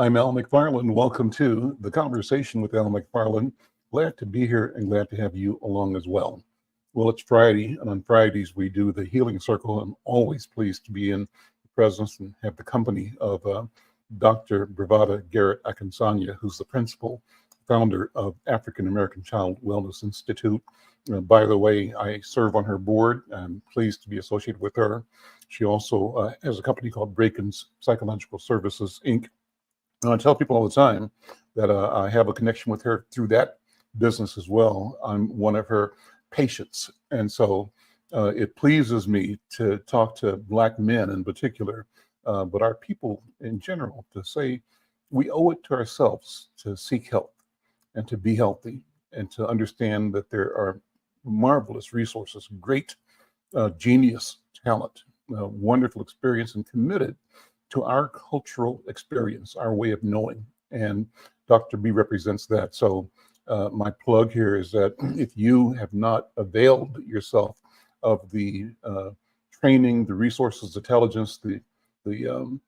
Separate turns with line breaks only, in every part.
I'm Al McFarlane. Welcome to the Conversation with Al McFarlane. Glad to be here and glad to have you along as well. Well, it's Friday, and on Fridays we do the Healing Circle. I'm always pleased to be in the presence and have the company of Dr. Bravada Garrett Akinsanya, who's the principal founder of African American Child Wellness Institute. By the way, I serve on her board. I'm pleased to be associated with her. She also has a company called Braken's Psychological Services, Inc. And I tell people all the time that I have a connection with her through that business as well. I'm one of her patients. And so it pleases me to talk to Black men in particular, but our people in general, to say we owe it to ourselves to seek help and to be healthy and to understand that there are marvelous resources, great genius, talent, wonderful experience, and committed to our cultural experience, our way of knowing. And Dr. B represents that. So my plug here is that if you have not availed yourself of the training, the resources, the intelligence, the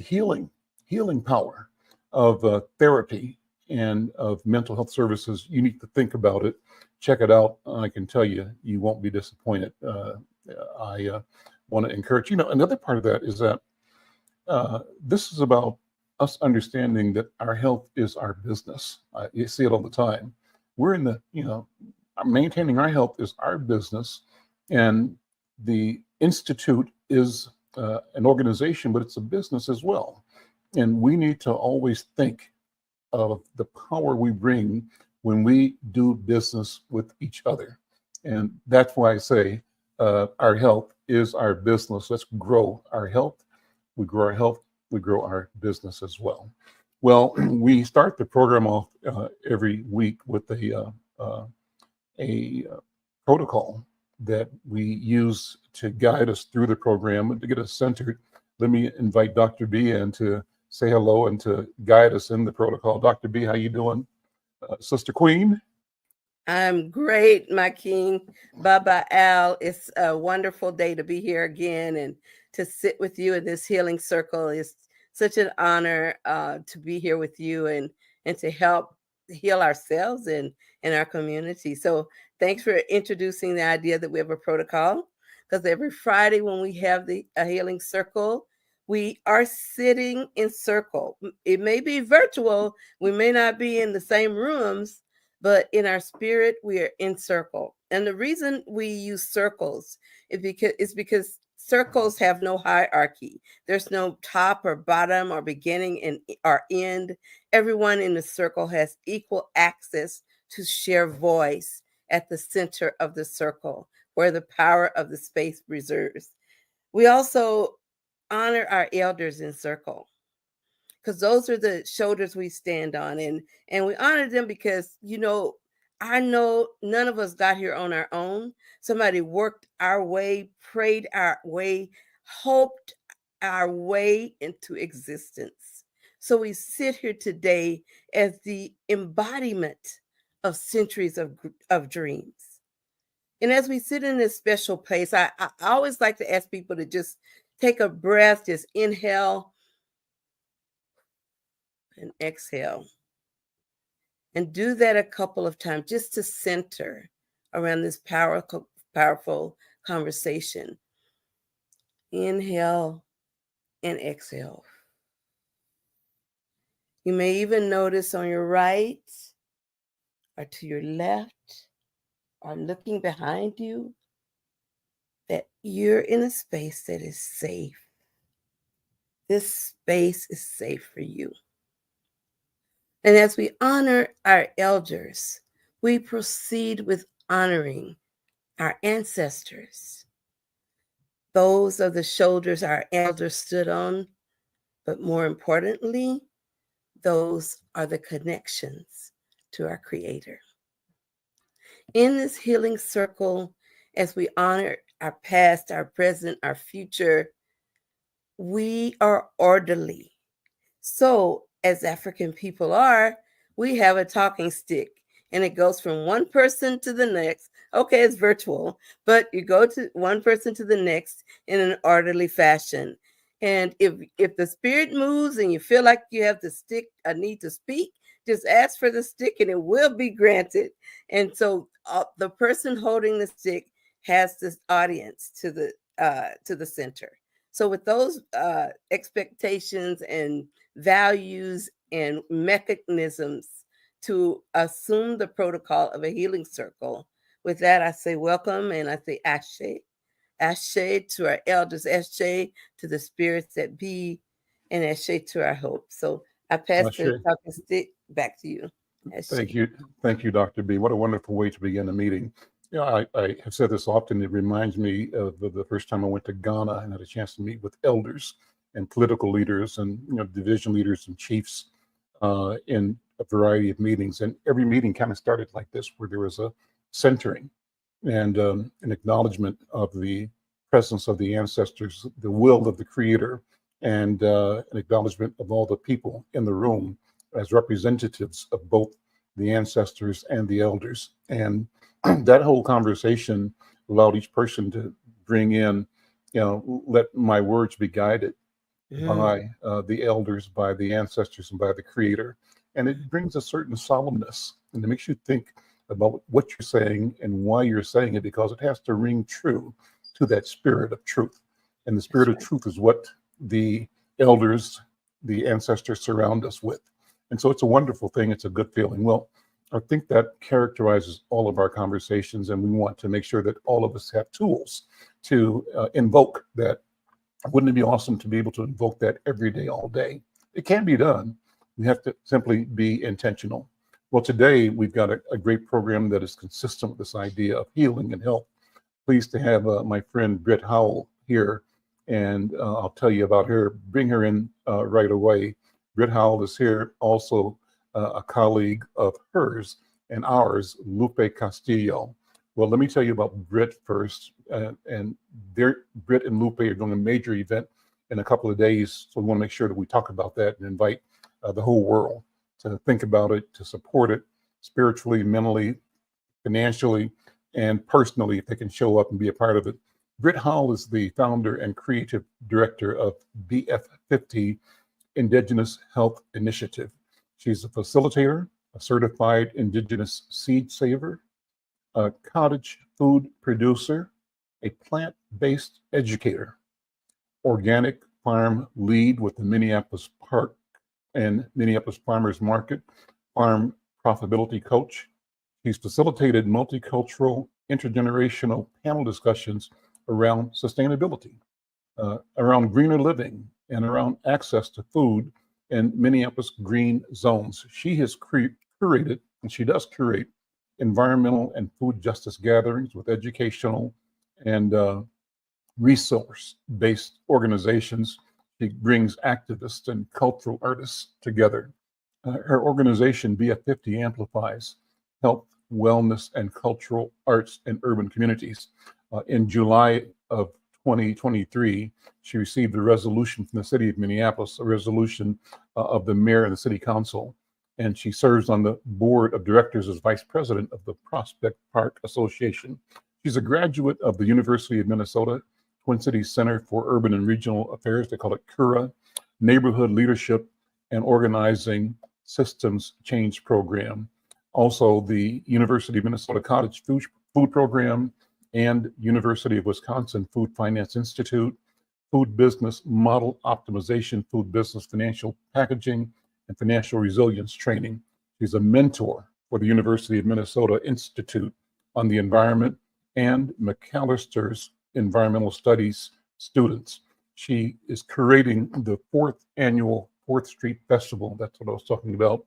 healing power of therapy and of mental health services, you need to think about it. Check it out. I can tell you, you won't be disappointed. I want to encourage, another part of that is that this is about us understanding that our health is our business. You see it all the time. We're in the, maintaining our health is our business. And the Institute is an organization, but it's a business as well. And we need to always think of the power we bring when we do business with each other. And that's why I say our health is our business. Let's grow our health. We grow our health, we grow our business as well. Well, we start the program off every week with a protocol that we use to guide us through the program and to get us centered. Let me invite Dr. B in to say hello and to guide us in the protocol. Dr. B, how you doing? Sister Queen?
I'm great, my king. Baba Al, it's a wonderful day to be here again and to sit with you in this healing circle. It's such an honor to be here with you and to help heal ourselves and our community. So thanks for introducing the idea that we have a protocol, because every Friday when we have a healing circle, we are sitting in circle. It may be virtual. We may not be in the same rooms, but in our spirit, we are in circle. And the reason we use circles is because circles have no hierarchy. There's no top or bottom or beginning or end. Everyone in the circle has equal access to share voice at the center of the circle, where the power of the space reserves. We also honor our elders in circle, because those are the shoulders we stand on, and we honor them because I know none of us got here on our own. Somebody worked our way, prayed our way, hoped our way into existence. So we sit here today as the embodiment of centuries of dreams. And as we sit in this special place, I always like to ask people to just take a breath, just inhale and exhale. And do that a couple of times just to center around this powerful conversation. Inhale and exhale. You may even notice on your right or to your left or looking behind you that you're in a space that is safe. This space is safe for you. And as we honor our elders, we proceed with honoring our ancestors. Those are the shoulders our elders stood on, but more importantly, those are the connections to our Creator. In this healing circle, as we honor our past, our present, our future, we are orderly. So, as African people are, we have a talking stick, and it goes from one person to the next. Okay, it's virtual, but you go to one person to the next in an orderly fashion. And if the spirit moves and you feel like you have the stick, a need to speak, just ask for the stick and it will be granted. And so the person holding the stick has this audience to the center. So with those expectations and values and mechanisms to assume the protocol of a healing circle, with that I say welcome, and I say ashe. Ashe to our elders, ashe to the spirits that be, and ashe to our hope. So I pass
Ashe.
the talking stick back to you. Ashe.
Thank you, Dr. B. What a wonderful way to begin a meeting. You know, I have said this often. It reminds me of the first time I went to Ghana and had a chance to meet with elders and political leaders and division leaders and chiefs in a variety of meetings. And every meeting kind of started like this, where there was a centering and an acknowledgement of the presence of the ancestors, the will of the Creator, and an acknowledgement of all the people in the room as representatives of both the ancestors and the elders. And that whole conversation allowed each person to bring in, let my words be guided by the elders, by the ancestors, and by the Creator. And it brings a certain solemnness, and it makes you think about what you're saying and why you're saying it, because it has to ring true to that spirit of truth. And the spirit of truth is what the elders, the ancestors, surround us with. And so it's a wonderful thing. It's a good feeling. Well, I think that characterizes all of our conversations, and we want to make sure that all of us have tools to invoke that. Wouldn't it be awesome to be able to invoke that every day, all day? It can be done. We have to simply be intentional. Well, today we've got a great program that is consistent with this idea of healing and health. Pleased to have my friend Britt Howell here, and I'll tell you about her. Bring her in right away. Britt Howell is here, also a colleague of hers and ours, Lupe Castillo. Well, let me tell you about Britt first. And Britt and Lupe are doing a major event in a couple of days, so we want to make sure that we talk about that and invite the whole world to think about it, to support it spiritually, mentally, financially, and personally, if they can show up and be a part of it. Britt Howell is the founder and creative director of BF50 Indigenous Health Initiative. She's a facilitator, a certified Indigenous seed saver, a cottage food producer, a plant-based educator, organic farm lead with the Minneapolis Park and Minneapolis Farmers Market, farm profitability coach. He's facilitated multicultural, intergenerational panel discussions around sustainability, around greener living, and around access to food in Minneapolis green zones. She has curated, and she does curate, environmental and food justice gatherings with educational and resource-based organizations. She brings activists and cultural artists together. Her organization, BF50, amplifies health, wellness, and cultural arts in urban communities. In July of 2023, she received a resolution from the city of Minneapolis, a resolution of the mayor and the city council, and she serves on the board of directors as vice president of the Prospect Park Association. She's a graduate of the University of Minnesota Twin Cities Center for Urban and Regional Affairs. They call it CURA, Neighborhood Leadership and Organizing Systems Change Program. Also, the University of Minnesota Cottage Food Program and University of Wisconsin Food Finance Institute, Food Business Model Optimization, Food Business Financial Packaging, and Financial Resilience Training. She's a mentor for the University of Minnesota Institute on the Environment and McAllister's Environmental Studies students. She is curating the 4th annual 4th Street Festival. That's what I was talking about.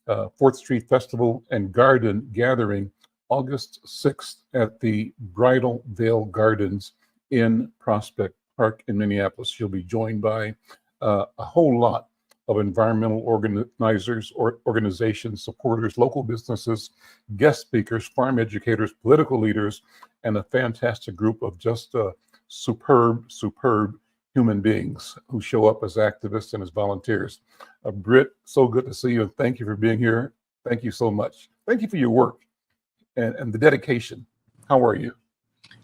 4th Street Festival and Garden Gathering, August 6th at the Bridal Veil Gardens in Prospect Park in Minneapolis. She'll be joined by a whole lot of environmental organizers, or organizations, supporters, local businesses, guest speakers, farm educators, political leaders, and a fantastic group of just superb human beings who show up as activists and as volunteers. Britt, so good to see you, and thank you for being here. Thank you so much. Thank you for your work and the dedication. How are you?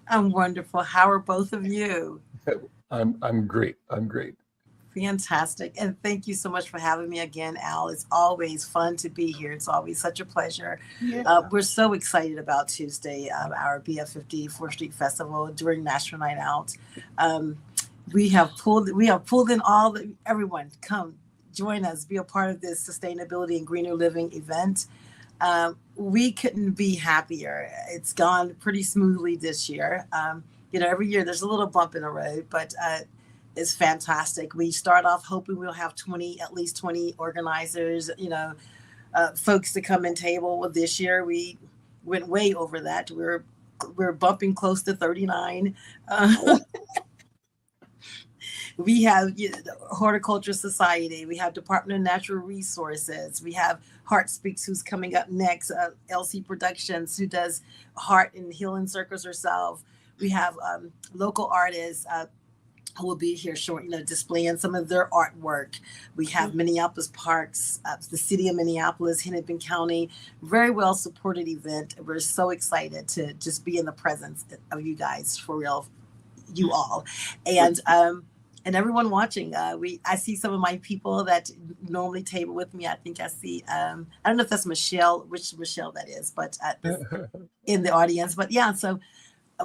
I'm wonderful. How are both of you?
I'm great. I'm great.
Fantastic. And thank you so much for having me again, Al. It's always fun to be here. It's always such a pleasure.
Yeah.
We're so excited about Tuesday, our BF50 4th Street Festival during National Night Out. Um, we have pulled in everyone. Come join us, be a part of this sustainability and greener living event. We couldn't be happier. It's gone pretty smoothly this year. Every year there's a little bump in the road, but it's fantastic. We start off hoping we'll have at least 20 organizers, folks to come and table. Well, this year we went way over that. We're bumping close to 39. We have the Horticulture Society. We have Department of Natural Resources. We have HeartSpeaks, who's coming up next. LC Productions, who does heart and healing circles herself. We have local artists who will be here short, displaying some of their artwork. We have Minneapolis Parks, the city of Minneapolis, Hennepin County. Very well supported event. We're so excited to just be in the presence of you guys, for real, you all. And everyone watching, I see some of my people that normally table with me. I think I see, I don't know if that's Michelle, which Michelle that is, but in the audience. But yeah, so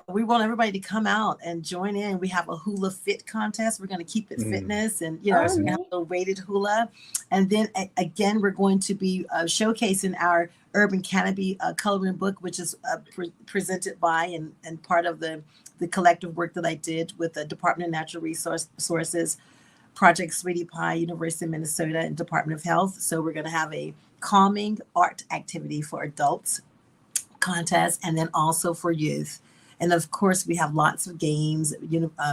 we want everybody to come out and join in. We have a hula fit contest. We're going to keep it fitness, and so we have a weighted hula. And then again, we're going to be showcasing our urban canopy coloring book, which is presented by and part of the collective work that I did with the Department of Natural Resources, Project Sweetie Pie, University of Minnesota, and Department of Health. So we're going to have a calming art activity for adults contest, and then also for youth. And of course, we have lots of games.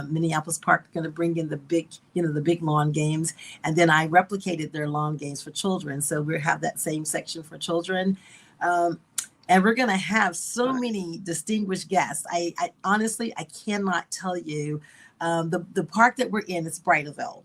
Minneapolis Park are going to bring in the big lawn games, and then I replicated their lawn games for children. So we'll have that same section for children. And we're going to have so many distinguished guests. I honestly, I cannot tell you. The park that we're in is Brighterville.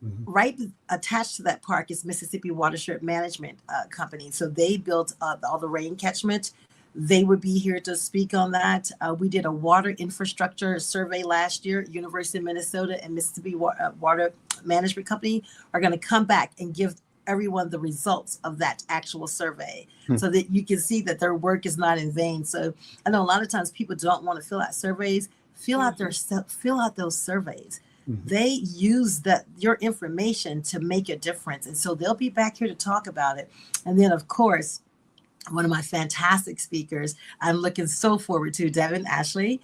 Mm-hmm. Right attached to that park is Mississippi Watershed Management Company. So they built all the rain catchment. They would be here to speak on that. We did a water infrastructure survey last year. University of Minnesota and Mississippi Water Management Company are going to come back and give everyone the results of that actual survey, so that you can see that their work is not in vain. So I know a lot of times people don't want to fill out surveys. Fill out those surveys. Mm-hmm. They use your information to make a difference, and so they'll be back here to talk about it. And then, of course, one of my fantastic speakers, I'm looking so forward to, Devin Ashley.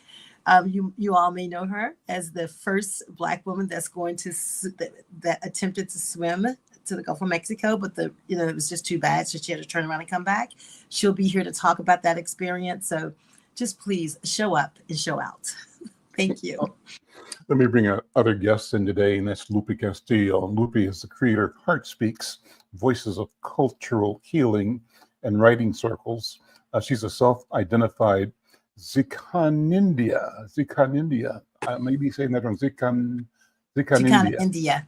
You all may know her as the first Black woman that's going to that attempted to swim to the Gulf of Mexico, but it was just too bad, so she had to turn around and come back. She'll be here to talk about that experience. So just please show up and show out. Thank you.
Let me bring other guests in today, and that's Lupe Castillo. Lupe is the creator of HeartSpeaks, Voices of Cultural Healing and Writing Circles. She's a self-identified XicanaIndia. I may be saying that wrong.
XicanaIndia.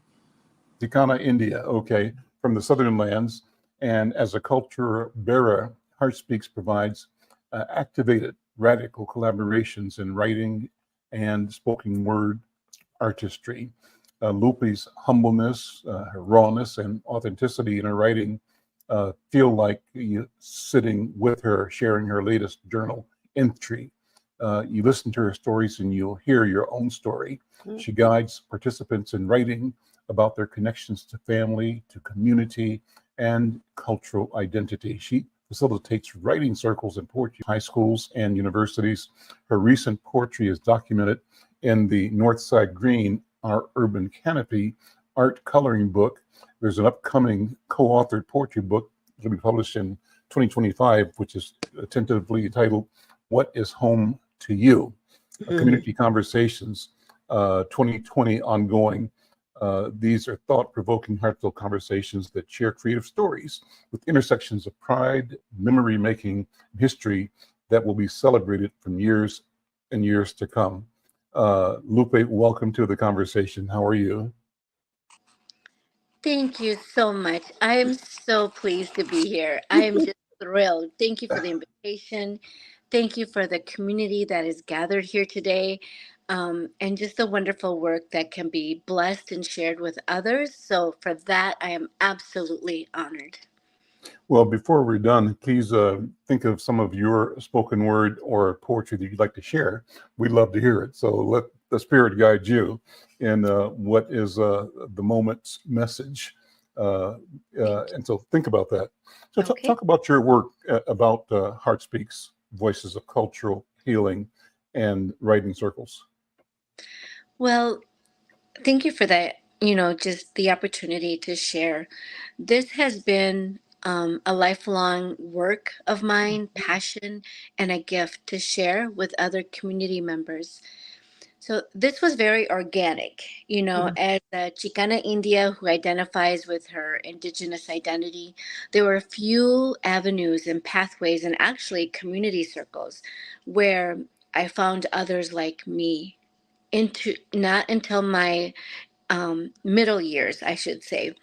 XicanaIndia, okay, from the Southern Lands. And as a culture bearer, HeartSpeaks provides activated radical collaborations in writing and spoken word artistry. Lupe's humbleness, her rawness, and authenticity in her writing feel like you sitting with her, sharing her latest journal entry. You listen to her stories and you'll hear your own story. Mm-hmm. She guides participants in writing about their connections to family, to community, and cultural identity. She facilitates writing circles in poetry high schools and universities. Her recent poetry is documented in the Northside Green, Our Urban Canopy art coloring book. There's an upcoming co-authored poetry book that will be published in 2025, which is tentatively titled, What is Home to You? Mm-hmm. Community Conversations, 2020 ongoing. These are thought-provoking, heartfelt conversations that share creative stories with intersections of pride, memory-making, history that will be celebrated from years and years to come. Lupe, welcome to the conversation. How are you?
Thank you so much. I am so pleased to be here. I am just thrilled. Thank you for the invitation. Thank you for the community that is gathered here today. and just the wonderful work that can be blessed and shared with others. So for that, I am absolutely honored.
Well, before we're done, please think of some of your spoken word or poetry that you'd like to share. We'd love to hear it. So let the spirit guide you in what is the moment's message. And so think about that. So
Okay.
talk about your work about HeartSpeaks, Voices of Cultural Healing and Writing Circles.
Well, thank you for that. Just the opportunity to share. This has been a lifelong work of mine, passion, and a gift to share with other community members. So this was very organic, as a XicanaIndia who identifies with her Indigenous identity. There were a few avenues and pathways and actually community circles where I found others like me into not until my middle years, I should say.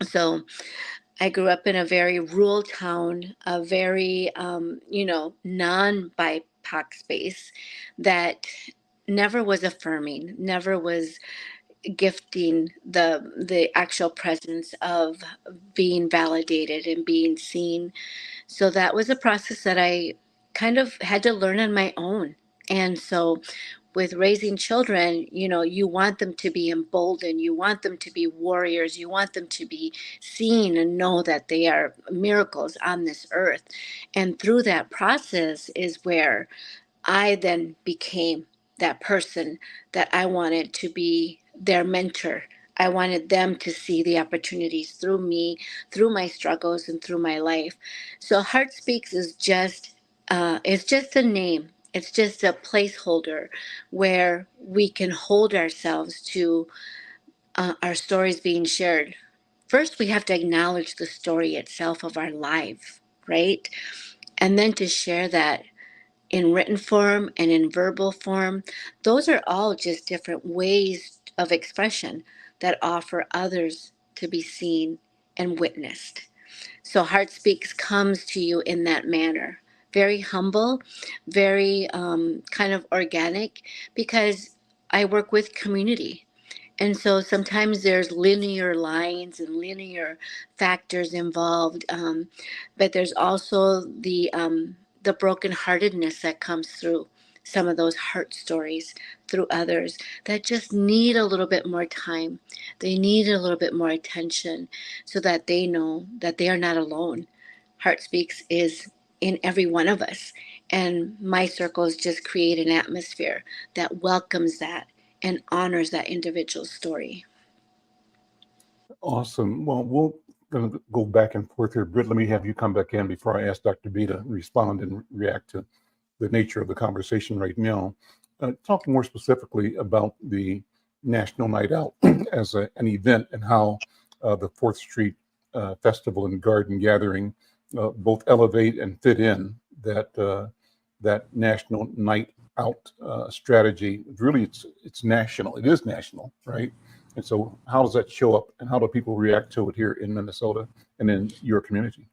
So I grew up in a very rural town, a very, non BIPOC space that never was affirming, never was gifting the actual presence of being validated and being seen. So that was a process that I kind of had to learn on my own. And so with raising children, you want them to be emboldened, you want them to be warriors, you want them to be seen and know that they are miracles on this earth. And through that process is where I then became that person that I wanted to be their mentor. I wanted them to see the opportunities through me, through my struggles, and through my life. So Heart Speaks is just it's just a name. It's just a placeholder where we can hold ourselves to our stories being shared. First, we have to acknowledge the story itself of our life, right? And then to share that in written form and in verbal form. Those are all just different ways of expression that offer others to be seen and witnessed. So Heart Speaks comes to you in that manner. Very humble, very kind of organic, because I work with community. And so sometimes there's linear lines and linear factors involved, but there's also the brokenheartedness that comes through some of those heart stories through others that just need a little bit more time. They need a little bit more attention so that they know that they are not alone. Heart Speaks is in every one of us. And my circles just create an atmosphere that welcomes that and honors that individual's story.
Awesome. Well, we'll going to go back and forth here. Britt, let me have you come back in before I ask Dr. B to respond and react to the nature of the conversation right now. Talk more specifically about the National Night Out as an event and how the 4th Street Festival and Garden Gathering both elevate and fit in that National Night Out strategy. Really, it's national. It is national, right? And so how does that show up and how do people react to it here in Minnesota and in your community?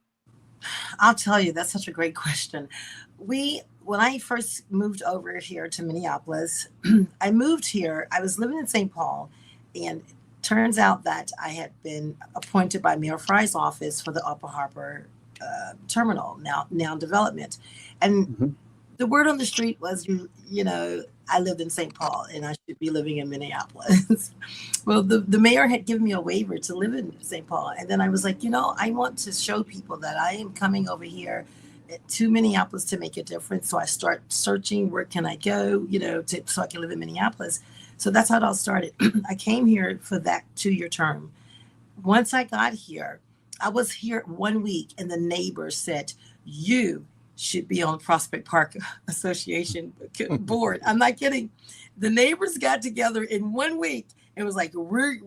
I'll tell you, that's such a great question. When I first moved over here to Minneapolis, I moved here, I was living in St. Paul, and turns out that I had been appointed by Mayor Fry's office for the Upper Harbor terminal, now development. And the word on the street was, I lived in St. Paul and I should be living in Minneapolis. Well, the mayor had given me a waiver to live in St. Paul. And then I was like, I want to show people that I am coming over here to Minneapolis to make a difference. So I start searching, where can I go, so I can live in Minneapolis. So that's how it all started. I came here for that 2-year term. Once I got here, I was here 1 week and the neighbor said, you should be on Prospect Park Association board. I'm not kidding. The neighbors got together in 1 week and was like, we're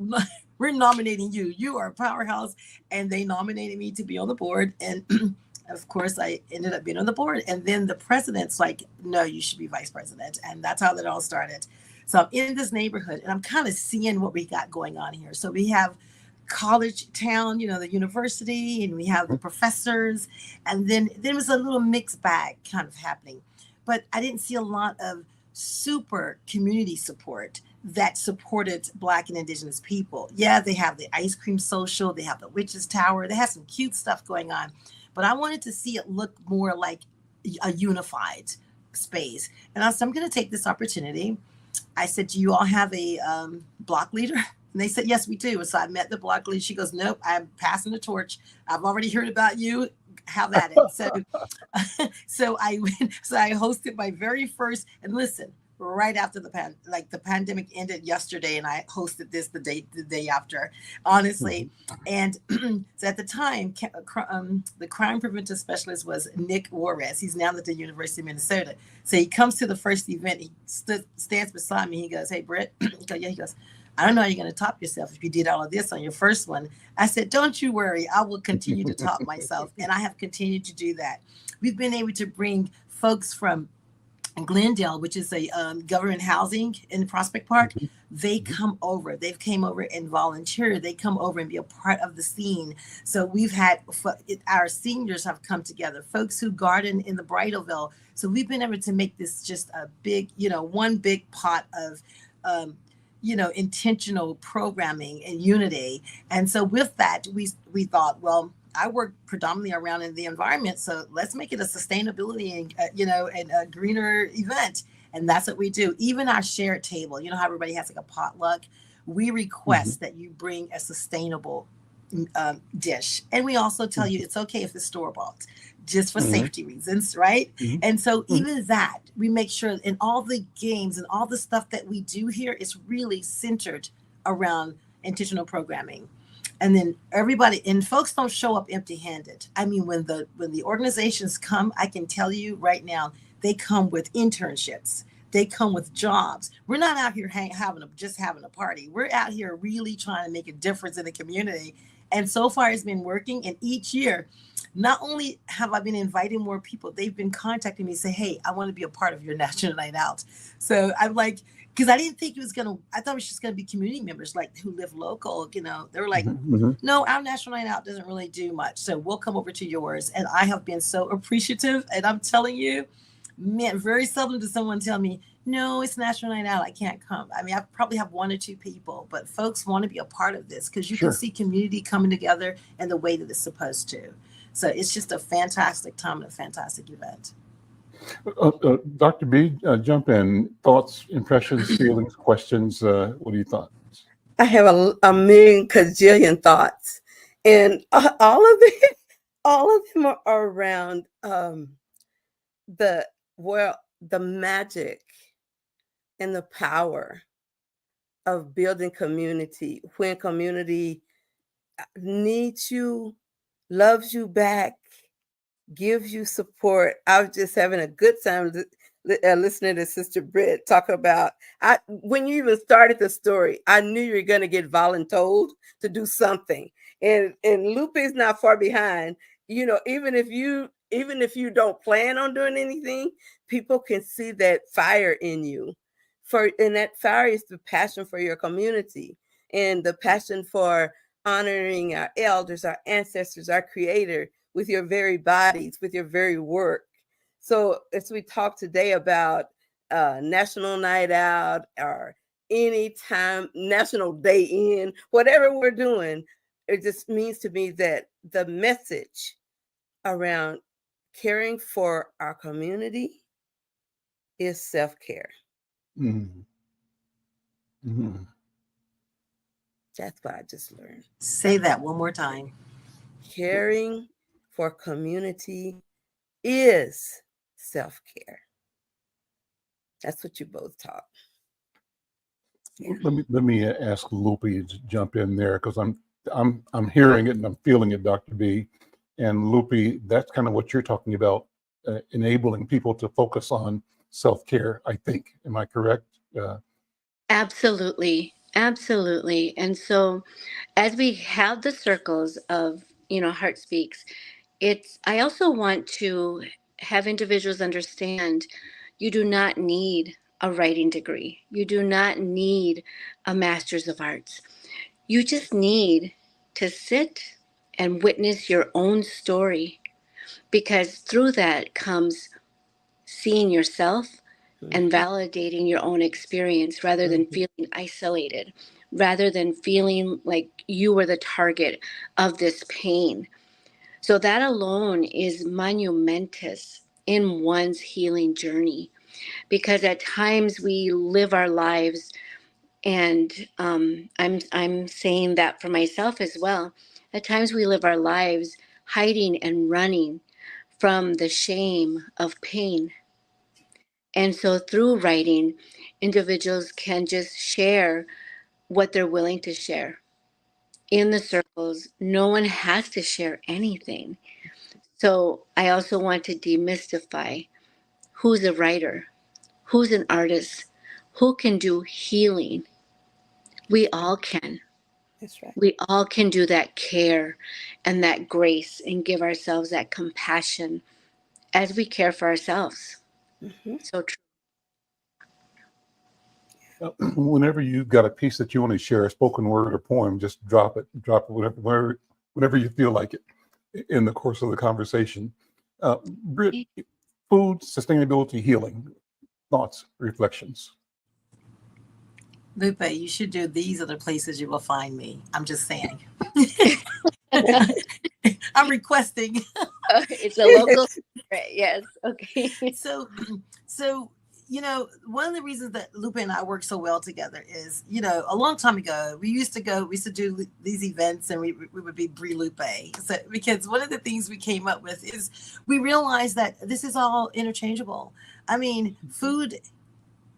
nominating you. You are a powerhouse. And they nominated me to be on the board. And of course, I ended up being on the board. And then the president's like, no, you should be vice president. And that's how that all started. So I'm in this neighborhood and I'm kind of seeing what we got going on here. So we have college town, the university, and we have the professors, and then there was a little mixed bag kind of happening. But I didn't see a lot of super community support that supported Black and Indigenous people. Yeah, they have the ice cream social, they have the witches tower, they have some cute stuff going on, but I wanted to see it look more like a unified space. And I'm going to take this opportunity. I said, do you all have a block leader? And they said, yes, we do. So I met the block leader. She goes, nope, I'm passing the torch. I've already heard about you. Have at it. So, so I went, so I hosted my very first, and listen, right after the pandemic ended yesterday, and I hosted this the day after, honestly. And so at the time, the crime preventive specialist was Nick Juarez. He's now at the University of Minnesota. So he comes to the first event. He stands beside me. He goes, hey, Britt. He goes, I don't know how you're going to top yourself if you did all of this on your first one. I said, don't you worry. I will continue to top myself. And I have continued to do that. We've been able to bring folks from Glendale, which is a government housing in Prospect Park. They come over. They've came over and volunteer. They come over and be a part of the scene. So we've had our seniors have come together, folks who garden in the Bridalveil. So we've been able to make this just a big, one big pot of intentional programming and unity. And so with that, we thought, well, I work predominantly around in the environment, so let's make it a sustainability and a greener event. And that's what we do. Even our shared table, how everybody has like a potluck, we request that you bring a sustainable dish. And we also tell you it's okay if it's store-bought, just for safety reasons, right? And so even that, we make sure in all the games and all the stuff that we do here is really centered around intentional programming. And then everybody, and folks don't show up empty-handed. I mean, when the organizations come, I can tell you right now, they come with internships. They come with jobs. We're not out here just having a party. We're out here really trying to make a difference in the community. And so far it's been working. And each year, not only have I been inviting more people, they've been contacting me, say, hey, I want to be a part of your National Night Out. So I'm like, because I didn't think I thought it was just going to be community members like who live local, they were like, no, our National Night Out doesn't really do much. So we'll come over to yours. And I have been so appreciative. And I'm telling you, man, very seldom does someone tell me, no, it's National Night Out, I can't come. I mean, I probably have one or two people, but folks want to be a part of this because you can see community coming together in the way that it's supposed to. So it's just a fantastic time and a fantastic event.
Dr. B, jump in. Thoughts, impressions, feelings, questions. What do you thought?
I have a million kajillion thoughts, and all of them are around the magic and the power of building community. When community needs you, loves you back, gives you support. I was just having a good time listening to Sister Britt talk about, when you even started the story, I knew you were going to get voluntold to do something. And Lupe is not far behind. Even if you don't plan on doing anything, people can see that fire in you. And that fire is the passion for your community and the passion for honoring our elders, our ancestors, our creator with your very bodies, with your very work. So as we talk today about National Night Out or anytime National Day In, whatever we're doing, it just means to me that the message around caring for our community is self-care. That's what I just learned.
Say that one more time.
Caring for community is self-care. That's what you both taught.
Let me ask Lupe to jump in there because I'm hearing it and I'm feeling it, Dr. B. And Lupe, that's kind of what you're talking about, enabling people to focus on self-care, I think. Am I correct?
Absolutely. And so as we have the circles of, HeartSpeaks, I also want to have individuals understand you do not need a writing degree. You do not need a master's of arts. You just need to sit and witness your own story, because through that comes seeing yourself and validating your own experience rather than feeling isolated, rather than feeling like you were the target of this pain. So that alone is monumentous in one's healing journey, because at times we live our lives, and I'm saying that for myself as well. At times we live our lives hiding and running from the shame of pain. And so through writing, individuals can just share what they're willing to share. In the circles, no one has to share anything. So I also want to demystify who's a writer, who's an artist, who can do healing. We all can.
That's right.
We all can do that care and that grace and give ourselves that compassion as we care for ourselves. So true.
Whenever you've got a piece that you want to share, a spoken word or poem, just drop it whenever you feel like it in the course of the conversation. Britt, food, sustainability, healing, thoughts, reflections.
Lupe, you should do these are the places you will find me. I'm just saying. I'm requesting.
It's a local secret. Yes. Okay.
So, one of the reasons that Lupe and I work so well together is, a long time ago, we used to do these events, and we would be Brie Lupe. So, because one of the things we came up with is we realized that this is all interchangeable. I mean, food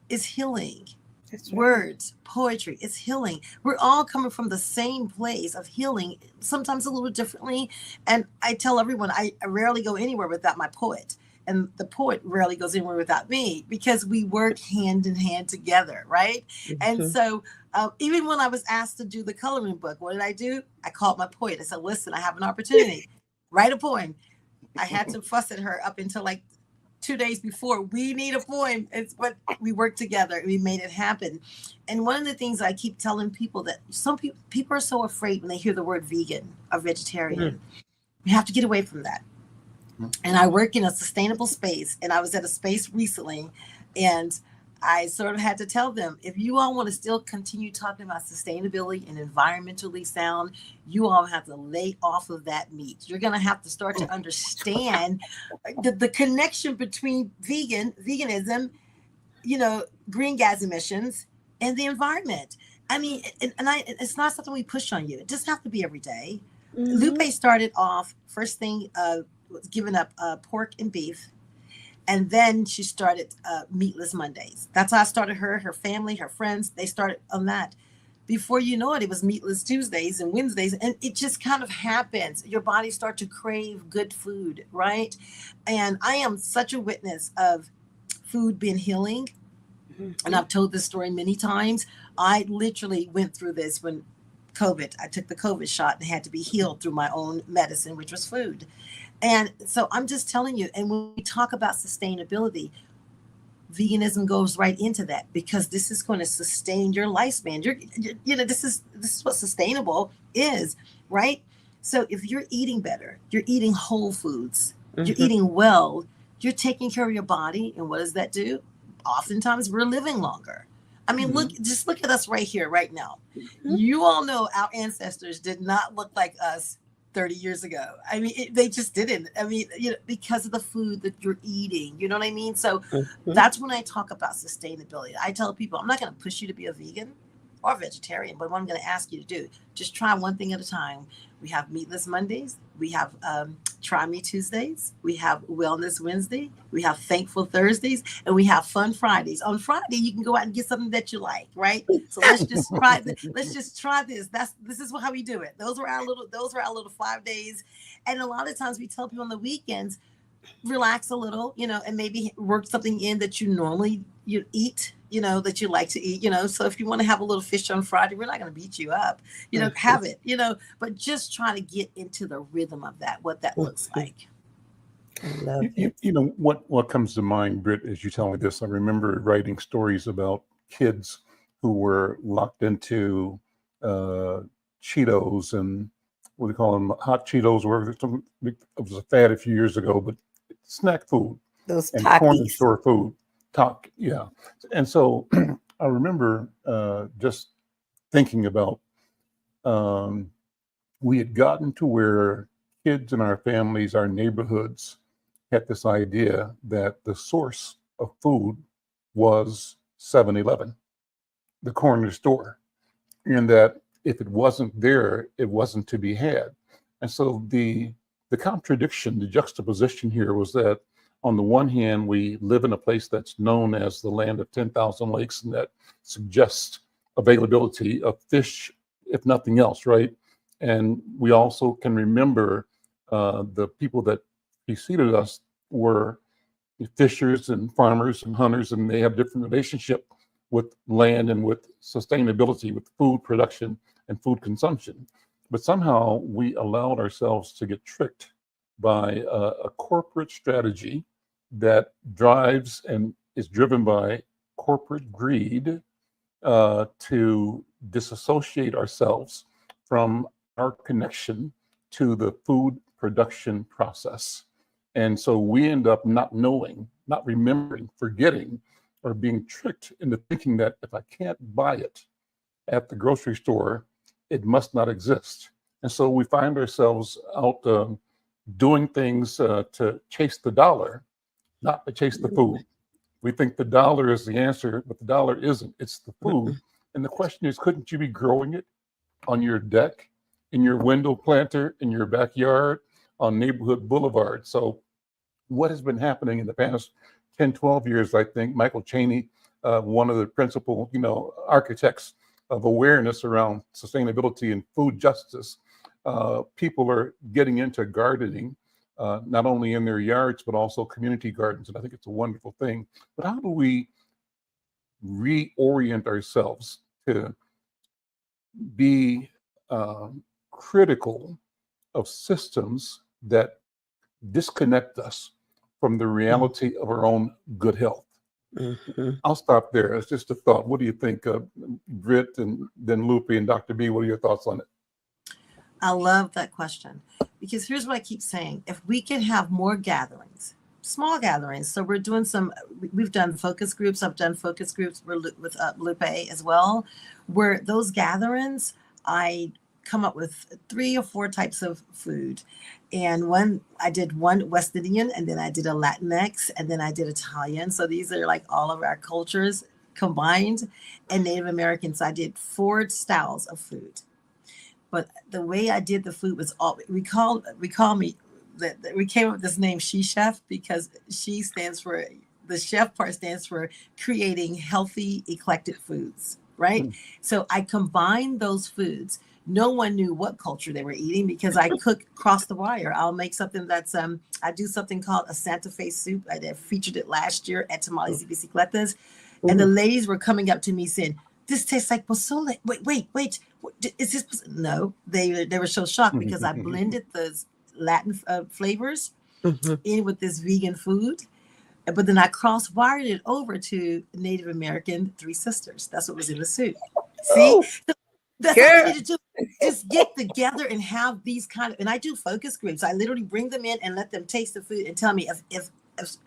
is healing.
That's right.
Words, poetry, it's healing. We're all coming from the same place of healing, sometimes a little differently. And I tell everyone, I rarely go anywhere without my poet. And the poet rarely goes anywhere without me, because we work hand in hand together, right? And so even when I was asked to do the coloring book, what did I do? I called my poet. I said, listen, I have an opportunity. Write a poem. I had to fuss at her up until like 2 days before. We need a poem. But we worked together and we made it happen. And one of the things I keep telling people, that some people are so afraid when they hear the word vegan or vegetarian. We have to get away from that. And I work in a sustainable space, and I was at a space recently, and I sort of had to tell them, if you all want to still continue talking about sustainability and environmentally sound, you all have to lay off of that meat. You're going to have to start to understand the connection between veganism, green gas emissions, and the environment. I mean, it's not something we push on you. It doesn't have to be every day. Lupe started off first thing was giving up pork and beef. And then she started Meatless Mondays. That's how I started her family, her friends. They started on that. Before you know it, it was Meatless Tuesdays and Wednesdays. And it just kind of happens. Your body starts to crave good food, right? And I am such a witness of food being healing. And I've told this story many times. I literally went through this when COVID. I took the COVID shot and had to be healed through my own medicine, which was food. And so I'm just telling you, and when we talk about sustainability, veganism goes right into that, because this is going to sustain your lifespan. This is what sustainable is, right? So if you're eating better, you're eating whole foods, you're eating well, you're taking care of your body. And what does that do? Oftentimes we're living longer. I mean, look at us right here, right now. You all know our ancestors did not look like us 30 years ago. I mean, they just didn't. I mean, because of the food that you're eating, you know what I mean? So that's when I talk about sustainability. I tell people, I'm not going to push you to be a vegan or vegetarian, but what I'm going to ask you to do, just try one thing at a time. We have Meatless Mondays. We have Try Me Tuesdays. We have Wellness Wednesday. We have Thankful Thursdays, and we have Fun Fridays. On Friday, you can go out and get something that you like, right? So let's just try this. This is how we do it. Those are our little 5 days. And a lot of times we tell people on the weekends, relax a little, and maybe work something in that you normally eat, that you like to eat, so if you want to have a little fish on Friday, we're not going to beat you up, have it, but just trying to get into the rhythm of that, what that looks like.
I love it.
What comes to mind, Britt, as you tell me this, I remember writing stories about kids who were locked into Cheetos and what do you call them, hot Cheetos, whatever. It was a fad a few years ago, but snack food
Those
and corner
Takis.
store food. talk. Yeah. And so I remember just thinking about, we had gotten to where kids in our families, our neighborhoods, had this idea that the source of food was 7-Eleven, the corner store, and that if it wasn't there, it wasn't to be had. And so the contradiction, the juxtaposition here was that on the one hand, we live in a place that's known as the land of 10,000 lakes, and that suggests availability of fish, if nothing else, right? And we also can remember the people that preceded us were fishers and farmers and hunters, and they have different relationship with land and with sustainability, with food production and food consumption. But somehow we allowed ourselves to get tricked by a corporate strategy that drives and is driven by corporate greed to disassociate ourselves from our connection to the food production process. And so we end up not knowing, not remembering, forgetting, or being tricked into thinking that if I can't buy it at the grocery store, it must not exist. And so we find ourselves out doing things to chase the dollar, not to chase the food. We think the dollar is the answer, but the dollar isn't. It's the food. And the question is, couldn't you be growing it on your deck, in your window planter, in your backyard, on neighborhood boulevard? So what has been happening in the past 10, 12 years, I think Michael Chaney, one of the principal, architects of awareness around sustainability and food justice, people are getting into gardening, not only in their yards, but also community gardens. And I think it's a wonderful thing. But how do we reorient ourselves to be critical of systems that disconnect us from the reality of our own good health? I'll stop there. It's just a thought. What do you think, Britt, and then Lupe and Dr. B? What are your thoughts on it?
I love that question, because here's what I keep saying. If we can have more gatherings, small gatherings. So we've done focus groups. I've done focus groups with Lupe as well, where those gatherings, I come up with 3 or 4 types of food. And I did one West Indian, and then I did a Latinx, and then I did Italian. So these are like all of our cultures combined, and Native Americans. So I did 4 styles of food. But the way I did the food was we came up with this name She Chef, because she stands for, the chef part stands for creating healthy, eclectic foods, right? So I combined those foods. No one knew what culture they were eating, because I cook cross the wire. I'll make something that's, I do something called a Santa Fe soup. I featured it last year at Tamales y Bicicletas. And the ladies were coming up to me saying, "This tastes like pozole." Wait. Is this? No, they were so shocked, because I blended the Latin flavors in with this vegan food. But then I cross-wired it over to Native American 3 sisters. That's what was in the soup. See? That's all I need to do. Just get together and have these and I do focus groups. I literally bring them in and let them taste the food and tell me if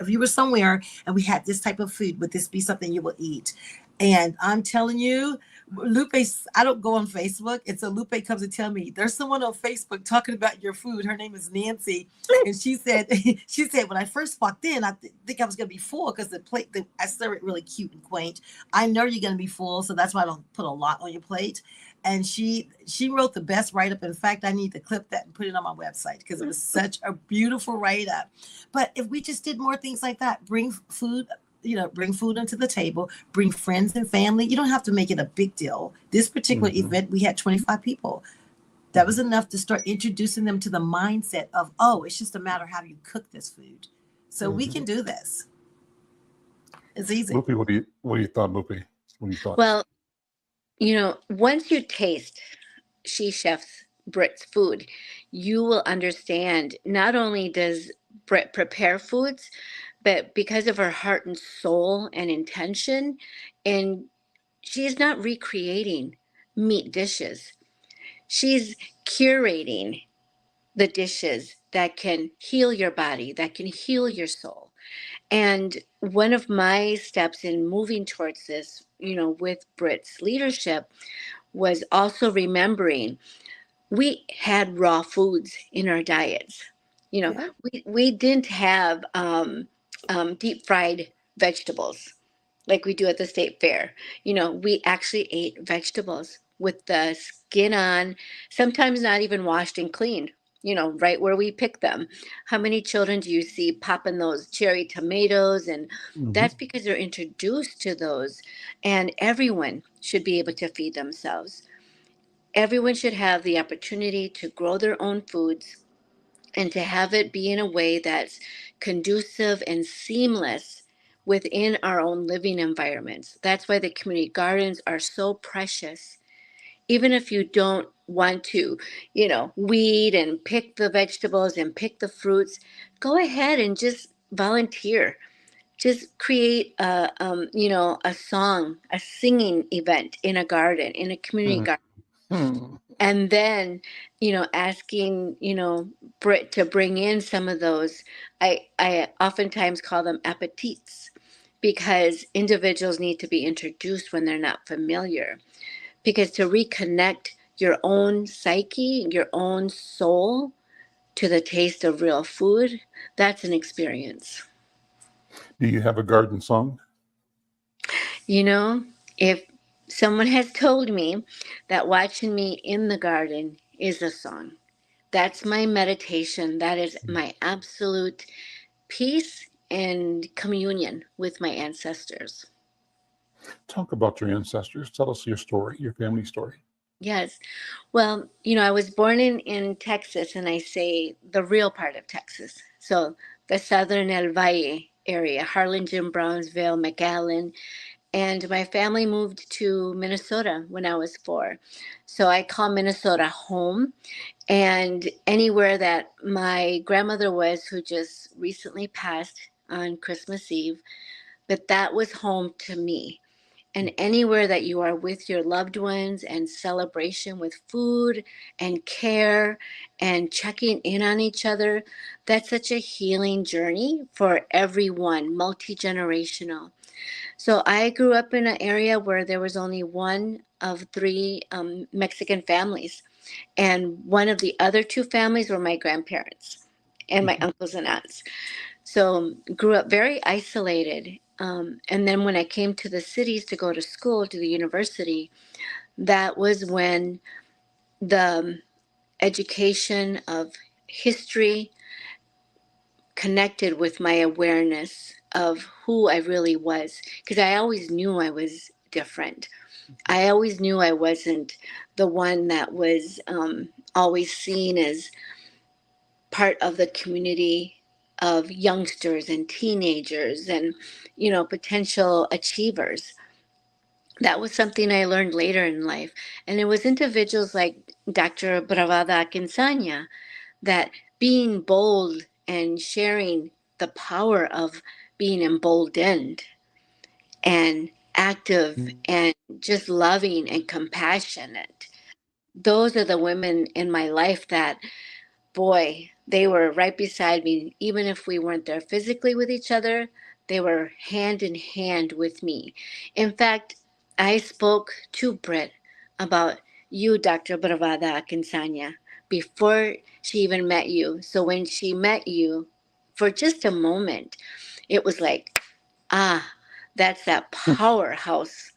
you were somewhere and we had this type of food, would this be something you will eat? And I'm telling you, Lupe, I don't go on Facebook. And so Lupe comes and tell me, there's someone on Facebook talking about your food. Her name is Nancy. And she said, when I first walked in, I think I was going to be full, because the plate, I serve it really cute and quaint. I know you're going to be full, so that's why I don't put a lot on your plate. And she wrote the best write-up. In fact, I need to clip that and put it on my website, because it was such a beautiful write-up. But if we just did more things like that, bring food onto the table, bring friends and family. You don't have to make it a big deal. This particular event, we had 25 people. That was enough to start introducing them to the mindset of, it's just a matter of how you cook this food. So we can do this. It's easy.
Lupe, what do you thought, Lupe? What do you thought?
Well, once you taste She Chef's Britt's food, you will understand not only does Britt prepare foods, but because of her heart and soul and intention, and she's not recreating meat dishes. She's curating the dishes that can heal your body, that can heal your soul. And one of my steps in moving towards this, with Britt's leadership, was also remembering we had raw foods in our diets.
Yeah.
We didn't have deep fried vegetables like we do at the state fair. We actually ate vegetables with the skin on, sometimes not even washed and cleaned, right where we pick them. How many children do you see popping those cherry tomatoes? And
Mhm.
that's because they're introduced to those. And everyone should be able to feed themselves. Everyone should have the opportunity to grow their own foods and to have it be in a way that's conducive and seamless within our own living environments. That's why the community gardens are so precious. Even if you don't want to, weed and pick the vegetables and pick the fruits, go ahead and just volunteer. Just create a song, a singing event in a garden, in a community garden.
Hmm.
And then asking Britt to bring in some of those. I oftentimes call them appetites, because individuals need to be introduced when they're not familiar, because to reconnect your own psyche, your own soul to the taste of real food, that's an experience.
Do you have a garden song?
If someone has told me that watching me in the garden is a song, that's my meditation. That is my absolute peace and communion with my ancestors.
Talk about your ancestors. Tell us your story, your family story.
Yes. Well, I was born in Texas, and I say the real part of Texas. So the southern El Valle area, Harlingen, Brownsville, McAllen. And my family moved to Minnesota when I was 4. So I call Minnesota home. And anywhere that my grandmother was, who just recently passed on Christmas Eve, but that was home to me. And anywhere that you are with your loved ones and celebration with food and care and checking in on each other, that's such a healing journey for everyone, multi-generational. So I grew up in an area where there was only one of 3 Mexican families, and one of the other 2 families were my grandparents and my uncles and aunts. So grew up very isolated. And then when I came to the cities to go to school, to the university, that was when the education of history connected with my awareness of who I really was. Because I always knew I was different. I always knew I wasn't the one that was always seen as part of the community of youngsters and teenagers and potential achievers. That was something I learned later in life, and it was individuals like Dr. Bravada Quinsanya that being bold and sharing the power of being emboldened and active and just loving and compassionate, those are the women in my life that, boy, they were right beside me. Even if we weren't there physically with each other, they were hand in hand with me. In fact, I spoke to Britt about you, Dr. Bravada Kinsanya, before she even met you. So when she met you, for just a moment, it was like, ah, that's that powerhouse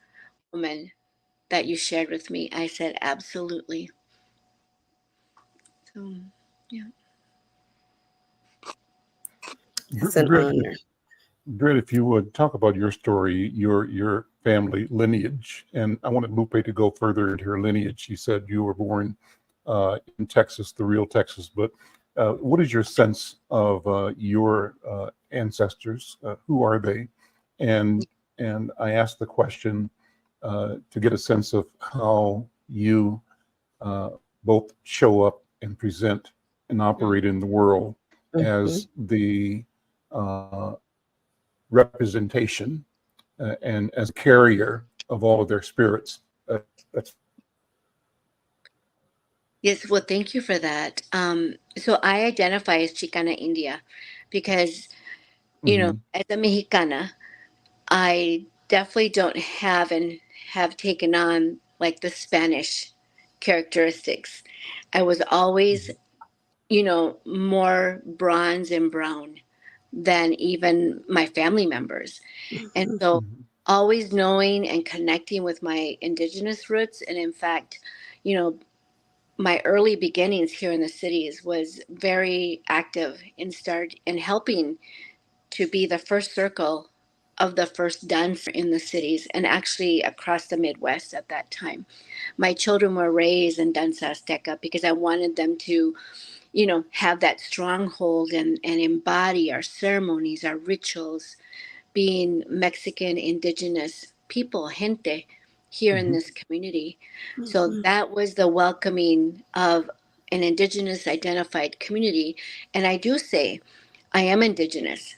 woman that you shared with me. I said, absolutely. So, yeah.
It's an
Britt,
honor.
Britt, if you would talk about your story, your family lineage, and I wanted Lupe to go further into her lineage. She said you were born in Texas, the real Texas, but what is your sense of your ancestors? Who are they? And I asked the question to get a sense of how you both show up and present and operate in the world
Mhm.
as the representation and as a carrier of all of their spirits. That's
Yes, well, thank you for that. So I identify as Chicana India because You know,
Hmm.
as a Mexicana, I definitely don't have and have taken on like the Spanish characteristics. I was always, more bronze and brown than even my family members. And so
Hmm.
always knowing and connecting with my indigenous roots. And in fact, you know, my early beginnings here in the cities was very active in helping to be the first circle of the first dancer in the cities and actually across the Midwest at that time. My children were raised in danza azteca because I wanted them to, have that stronghold and embody our ceremonies, our rituals, being Mexican indigenous people, gente, here in
Hmm.
this community. So that was the welcoming of an indigenous identified community. And I do say, I am indigenous.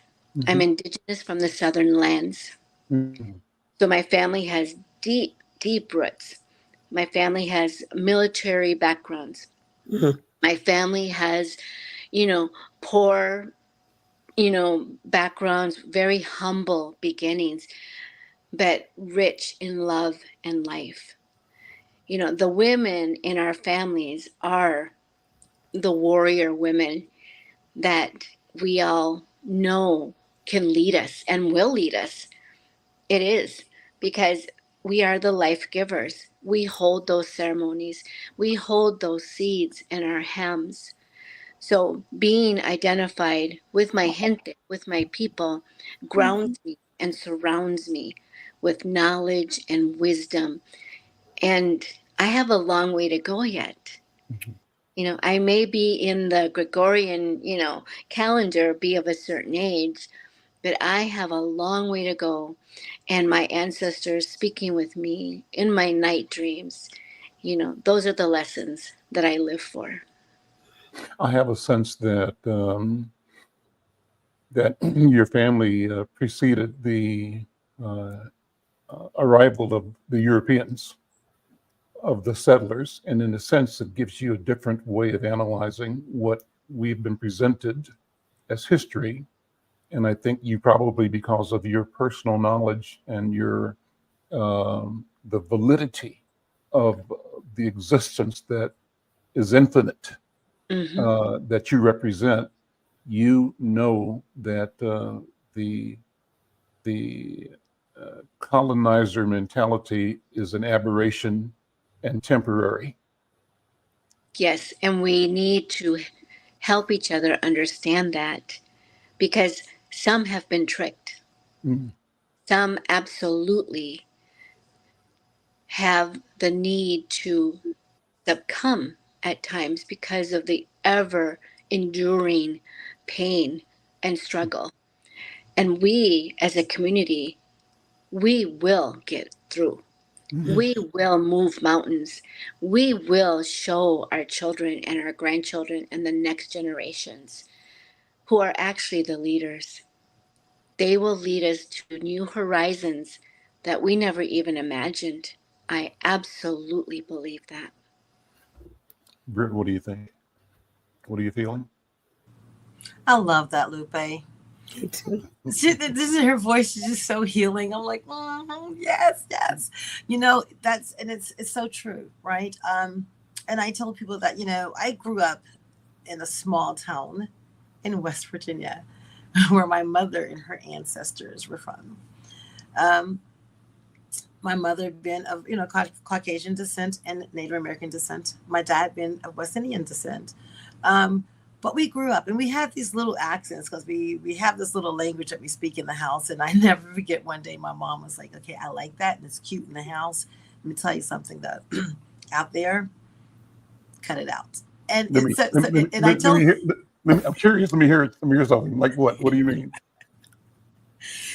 I'm
Hmm.
indigenous from the southern lands.
Hmm.
So my family has deep, deep roots. My family has military backgrounds. My family has, you know, poor, backgrounds, very humble beginnings, but rich in love and life. The women in our families are the warrior women that we all know can lead us and will lead us. It is because we are the life givers. We hold those ceremonies, we hold those seeds in our hems. So being identified with my gente, with my people, grounds me and surrounds me with knowledge and wisdom. And I have a long way to go yet. I may be in the Gregorian, calendar, be of a certain age, but I have a long way to go. And my ancestors speaking with me in my night dreams, those are the lessons that I live for.
I have a sense that your family preceded the uh, arrival of the Europeans, of the settlers, and in a sense, it gives you a different way of analyzing what we've been presented as history. And I think you probably, because of your personal knowledge and your the validity of the existence that is infinite,
Hmm.
that you represent, you know that the the colonizer mentality is an aberration and temporary.
Yes, and we need to help each other understand that because some have been tricked.
Mm.
Some absolutely have the need to succumb at times because of the ever enduring pain and struggle. And we, as a community, we will get through.
Mhm.
We will move mountains. We will show our children and our grandchildren and the next generations who are actually the leaders. They will lead us to new horizons that we never even imagined. I absolutely believe that.
Britt, what do you think? What are you feeling?
I love that, Lupe.
Me too.
This is her voice is just so healing. I'm like, yes, yes. That's and it's so true, right? And I tell people that I grew up in a small town in West Virginia, where my mother and her ancestors were from. Um, my mother been of Caucasian descent and Native American descent. My dad been of West Indian descent. Um, but we grew up and we had these little accents because we have this little language that we speak in the house. And I never forget one day my mom was like, "Okay, I like that and it's cute in the house. Let me tell you something though, out there, cut it out." And
Let me
it's so,
let
so
me
and I
let, let me
tell
hear. I'm curious. Let me hear it. Let me hear something. Like what? What do you mean?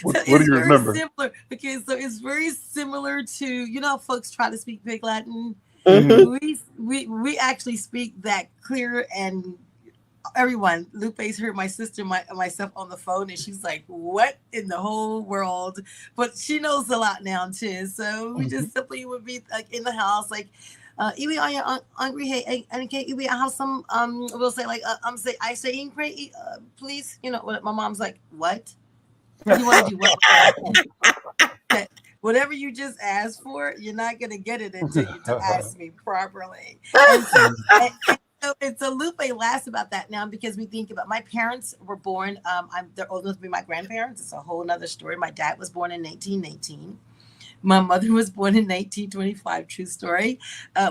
so
What do
it's
you
very
remember?
similar. Okay, so it's very similar to how folks try to speak Big Latin.
Hmm.
Hmm.
We actually speak that clear, and everyone, Lupe's heard my sister, myself on the phone, and she's like, "What in the whole world?" But she knows a lot now too. So we just simply would be like in the house, like, "Iwi, are you hungry? Hey, and can Iwi, I have some." We'll say like, say, "I say, pray, please." What my mom's like, "What?" You want to do what? Whatever you just asked for, you're not going to get it until you ask me properly. And so, and so Lupe laughs about that now because we think about my parents were born. They're old enough to be my grandparents. It's a whole nother story. My dad was born in 1918. My mother was born in 1925. True story.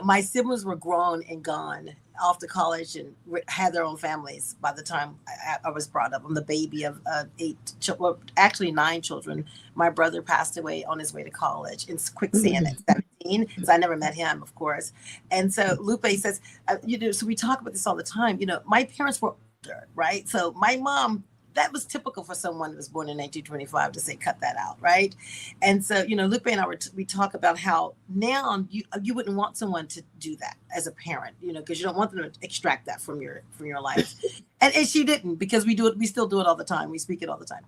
My siblings were grown and gone off to college and had their own families by the time I was brought up. I'm the baby of 9 children. My brother passed away on his way to college in quicksand at 17. So I never met him, of course. And so Lupe says, so we talk about this all the time. My parents were older, right? So my mom, that was typical for someone who was born in 1925 to say, cut that out, right? And so, Lupe and I we talk about how now you wouldn't want someone to do that as a parent, because you don't want them to extract that from your life. and she didn't, because we still do it all the time. We speak it all the time.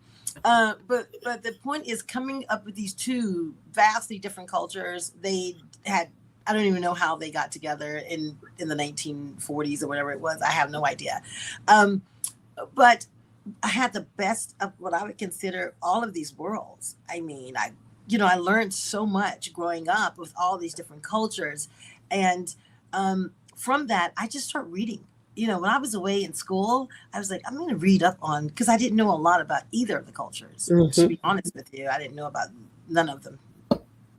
But the point is, coming up with these two vastly different cultures, they had, I don't even know how they got together in the 1940s or whatever it was. I have no idea. But I had the best of what I would consider all of these worlds. I mean, I learned so much growing up with all these different cultures. And from that, I just started reading. When I was away in school, I was like, I'm going to read up on, because I didn't know a lot about either of the cultures. To be honest with you, I didn't know about none of them.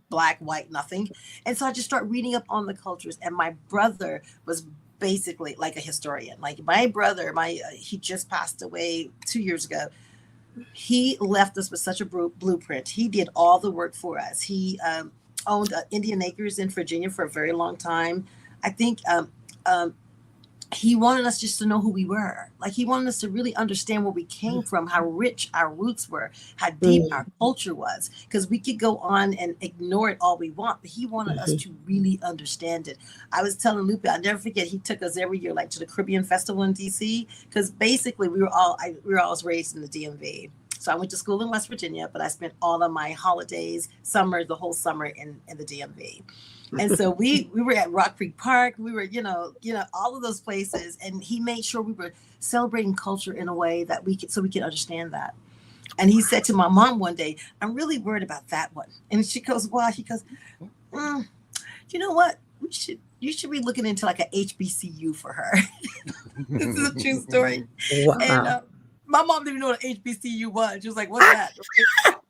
Black, white, nothing. And so I just started reading up on the cultures. And my brother was basically like a historian. Like my brother, he just passed away 2 years ago. He left us with such a blueprint. He did all the work for us. He owned Indian Acres in Virginia for a very long time. I think he wanted us just to know who we were. Like he wanted us to really understand where we came from, how rich our roots were, how deep our culture was, because we could go on and ignore it all we want, but he wanted us to really understand it. I was telling Lupe, I'll never forget, he took us every year, like to the Caribbean Festival in DC, because basically we were all raised in the DMV. So I went to school in West Virginia, but I spent all of my holidays, the whole summer in the DMV. And so we were at Rock Creek Park. We were, all of those places. And he made sure we were celebrating culture in a way that we could understand that. And he said to my mom one day, I'm really worried about that one. And she goes, why? He goes, you know what? You should be looking into like a HBCU for her. This is a true story.
Wow.
And my mom didn't even know what an HBCU was. She was like, what's that?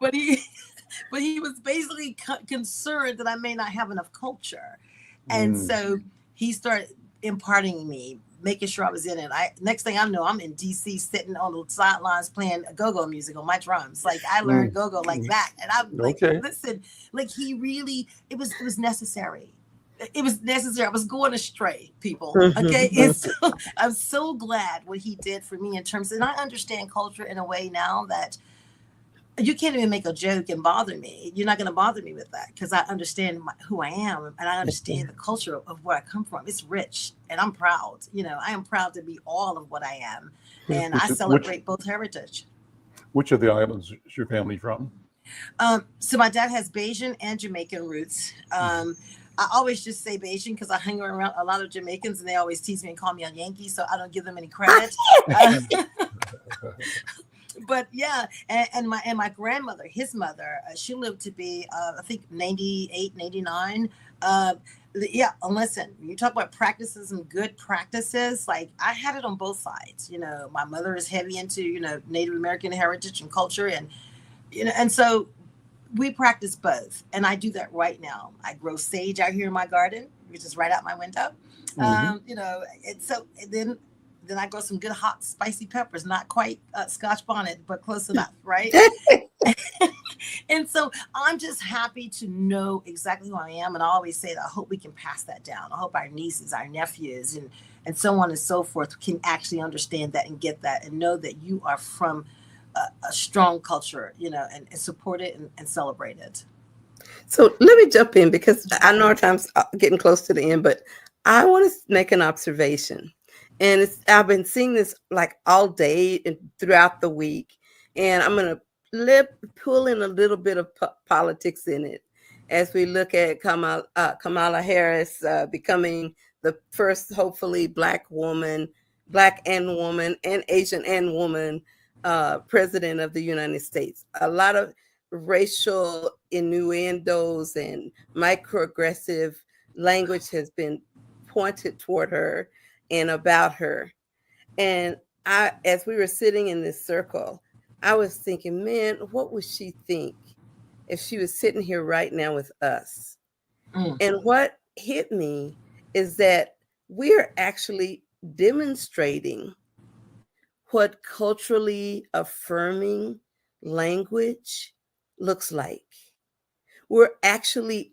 But he was basically concerned that I may not have enough culture. And so he started imparting me, making sure I was in it. Next thing I know, I'm in DC sitting on the sidelines playing go-go music on my drums. Like I learned go-go like that. And I'm like, listen, like he really, it was necessary. It was necessary. I was going astray, people. Okay. And so I'm so glad what he did for me in terms of, and I understand culture in a way now that you can't even make a joke and bother me. You're not going to bother me with that because I understand who I am and I understand the culture of where I come from. It's rich and I'm proud. I am proud to be all of what I am. And I celebrate both heritage.
Which of the islands is your family from?
So my dad has Bajan and Jamaican roots. I always just say Bajan because I hang around a lot of Jamaicans and they always tease me and call me a Yankee. So I don't give them any credit. But yeah, and my grandmother, his mother, she lived to be, I think 98, 99. Yeah, and listen, you talk about practices and good practices, like I had it on both sides. My mother is heavy into, Native American heritage and culture. And so we practice both. And I do that right now. I grow sage out here in my garden, which is right out my window. And so then I grow some good hot spicy peppers, not quite Scotch bonnet, but close enough, right? And so I'm just happy to know exactly who I am. And I always say that I hope we can pass that down. I hope our nieces, our nephews, and so on and so forth can actually understand that and get that and know that you are from a strong culture, and support it and celebrate it.
So let me jump in because I know our time's getting close to the end, but I want to make an observation. And I've been seeing this like all day and throughout the week. And I'm going to pull in a little bit of politics in it as we look at Kamala Harris becoming the first, hopefully, Black and woman and Asian and woman president of the United States. A lot of racial innuendos and microaggressive language has been pointed toward her and about her. And as we were sitting in this circle, I was thinking, man, what would she think if she was sitting here right now with us? And what hit me is that we're actually demonstrating what culturally affirming language looks like. We're actually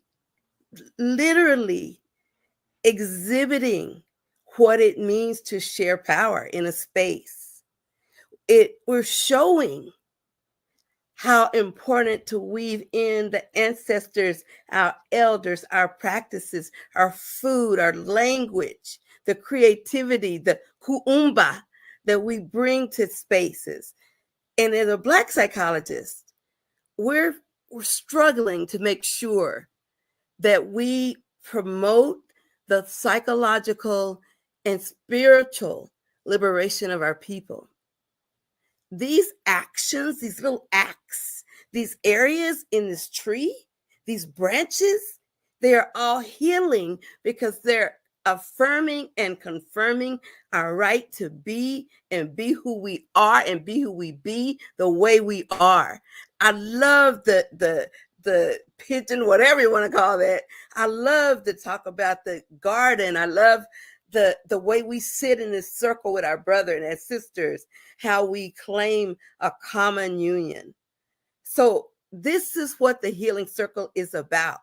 literally exhibiting what it means to share power in a space. We're showing how important to weave in the ancestors, our elders, our practices, our food, our language, the creativity, the kuumba that we bring to spaces. And as a Black psychologist, we're struggling to make sure that we promote the psychological and spiritual liberation of our people. These actions, these little acts, these areas in this tree, these branches, they are all healing because they're affirming and confirming our right to be and be who we are and be who we be the way we are. I love the pigeon, whatever you want to call that. I love to talk about the garden. I love the way we sit in this circle with our brother and our sisters, how we claim a common union. So this is what the healing circle is about.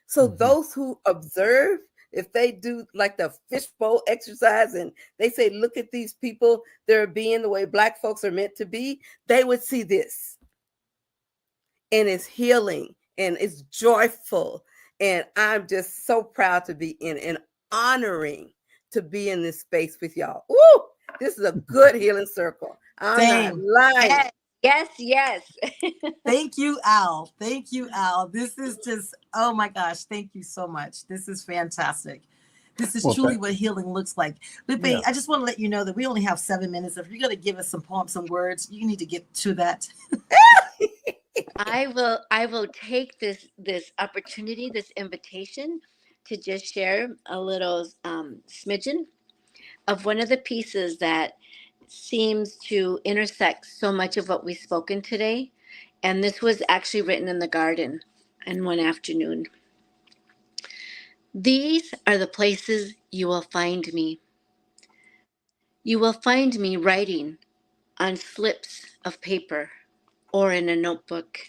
So those who observe, if they do like the fishbowl exercise and they say, look at these people, they're being the way Black folks are meant to be, they would see this. And it's healing and it's joyful. And I'm just so proud to be in and honoring to be in this space with y'all. Woo! This is a good healing circle. I'm not lying.
Yes, yes.
Thank you, Al. Thank you, Al. This is just, oh my gosh, thank you so much. This is fantastic. This is truly what healing looks like. Lupe, I just want to let you know that we only have 7 minutes. If you're going to give us some poems, some words, you need to get to that.
I will take this opportunity, this invitation to just share a little smidgen of one of the pieces that seems to intersect so much of what we've spoken today. And this was actually written in the garden in one afternoon. These are the places you will find me. You will find me writing on slips of paper or in a notebook,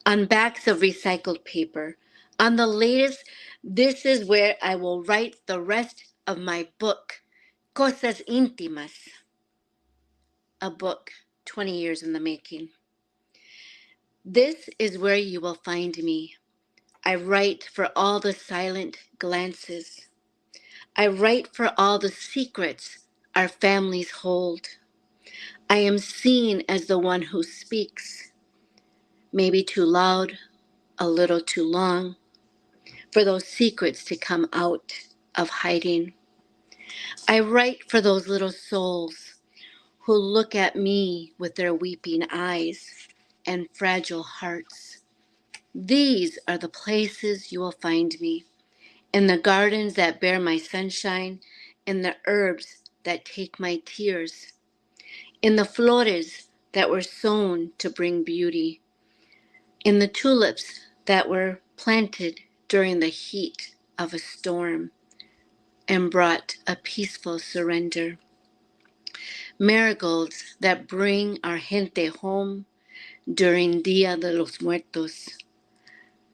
on backs of recycled paper, on the latest. This is where I will write the rest of my book, Cosas Íntimas, a book 20 years in the making. This is where you will find me. I write for all the silent glances. I write for all the secrets our families hold. I am seen as the one who speaks, maybe too loud, a little too long, for those secrets to come out of hiding. I write for those little souls who look at me with their weeping eyes and fragile hearts. These are the places you will find me, in the gardens that bear my sunshine, in the herbs that take my tears, in the flores that were sown to bring beauty, in the tulips that were planted during the heat of a storm and brought a peaceful surrender, marigolds that bring our gente home during Dia de los Muertos,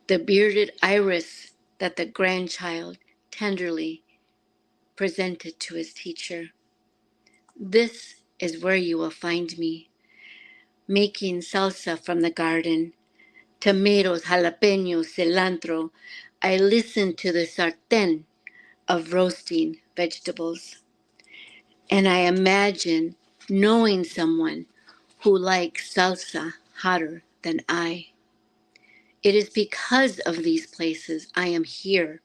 the bearded iris that the grandchild tenderly presented to his teacher. This is where you will find me, making salsa from the garden, tomatoes, jalapenos, cilantro. I listen to the sartén of roasting vegetables, and I imagine knowing someone who likes salsa hotter than I. It is because of these places I am here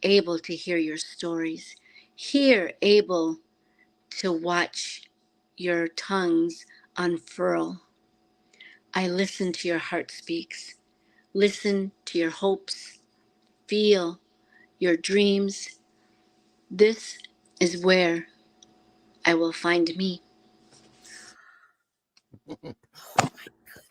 able to hear your stories, here able to watch your tongues unfurl. I listen to your heart speaks. Listen to your hopes. Feel your dreams. This is where I will find me.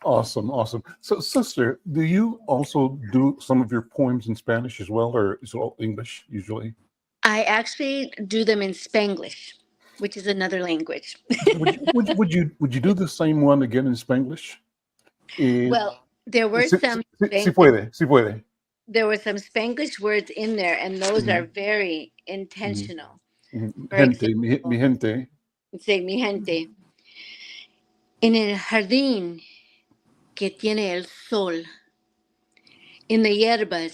Awesome, awesome. So, sister, do you also do some of your poems in Spanish as well, or is it all English usually?
I actually do them in Spanglish, which is another language.
Would you do the same one again in Spanglish?
Well, there were some
Si puede, si puede.
there were some Spanglish words in there, and those are very intentional. For
Gente,
example,
mi gente.
say mi gente. En el jardín que tiene el sol, en las hierbas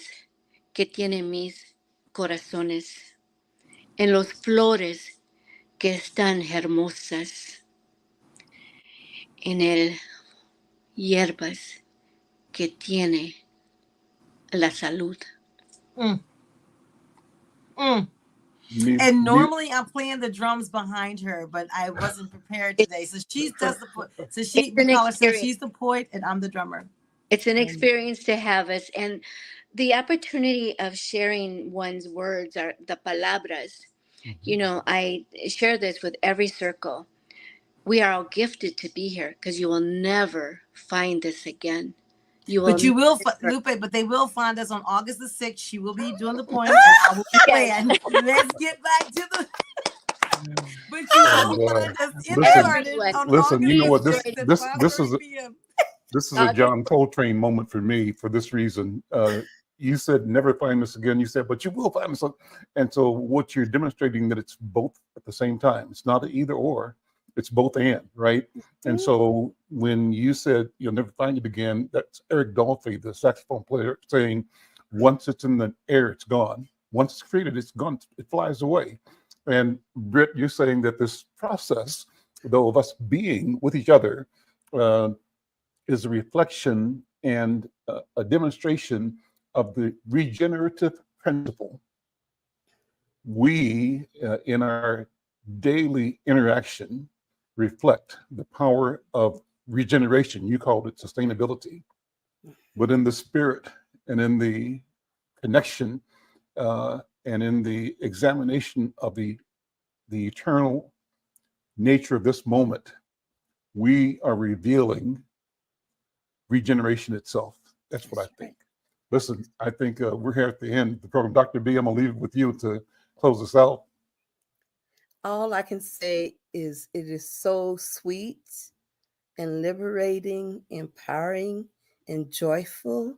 que tienen mis corazones, en las flores que están hermosas, en el hierbas que tiene la salud.
And normally I'm playing the drums behind her, but I wasn't prepared today. So she does we call herself, she's the poet and I'm the drummer.
It's an experience to have us, and the opportunity of sharing one's words are the palabras. You know, I share this with every circle. We are all gifted to be here because you will never find this again.
But you will, Lupe, but they will find us on August the 6th. She will be doing the poem and I will be playing. Let's get back to the... But you will find us in the garden on
listen,
August
you know what,
the 6th at 5:30 p.m.
This is a John Coltrane moment for me for this reason. You said never find us again. You said, but you will find us. And so what you're demonstrating that it's both at the same time. It's not an either or. It's both and, right? And so when you said you'll never find it again, that's Eric Dolphy, the saxophone player, saying once it's in the air, it's gone. Once it's created, it's gone. It flies away. And Britt, you're saying that this process, though, of us being with each other, is a reflection and a demonstration of the regenerative principle. We, in our daily interaction, reflect the power of regeneration. You called it sustainability, but in the spirit and in the connection and in the examination of the eternal nature of this moment, we are revealing regeneration itself. That's what I think. Listen, I think we're here at the end of the program. Dr. B, I'm going to leave it with you to close us out.
All I can say is it is so sweet and liberating, empowering, and joyful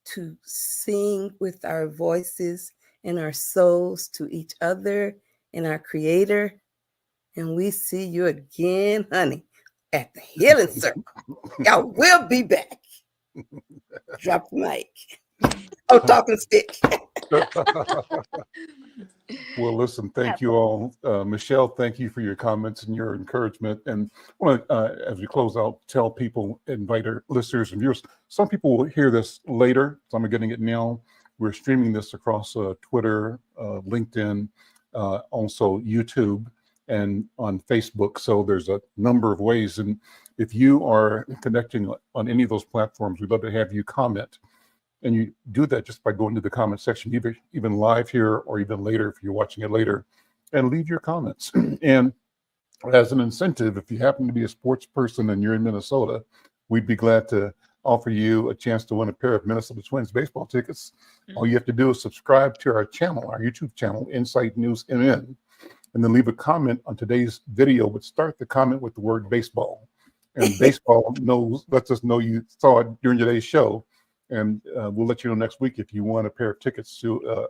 to sing with our voices and our souls to each other and our Creator. And we see you again, honey, at the Healing Circle. Y'all will be back. Drop the mic. Oh, talking stick.
Well, listen, thank you all. Michelle, thank you for your comments and your encouragement. And I want to, as we close out, tell people, invite our listeners and viewers. Some people will hear this later, so I'm getting it now. We're streaming this across Twitter, LinkedIn, also YouTube, and on Facebook. So there's a number of ways. And if you are connecting on any of those platforms, we'd love to have you comment. And you do that just by going to the comment section, either even live here or even later if you're watching it later, and leave your comments. And as an incentive, if you happen to be a sports person and you're in Minnesota, we'd be glad to offer you a chance to win a pair of Minnesota Twins baseball tickets. All you have to do is subscribe to our channel, our YouTube channel, Insight News MN, and then leave a comment on today's video, but start the comment with the word baseball. And baseball lets us know you saw it during today's show. And we'll let you know next week if you want a pair of tickets to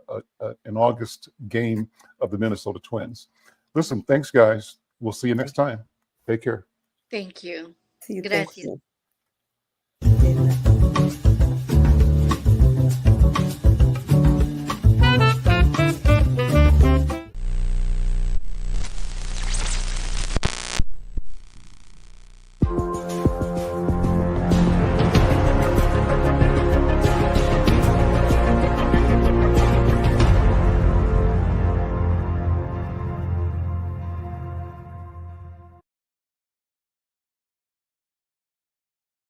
an August game of the Minnesota Twins. Listen, thanks, guys. We'll see you next time. Take care.
Thank you.
See you.
Gracias.
Thank you.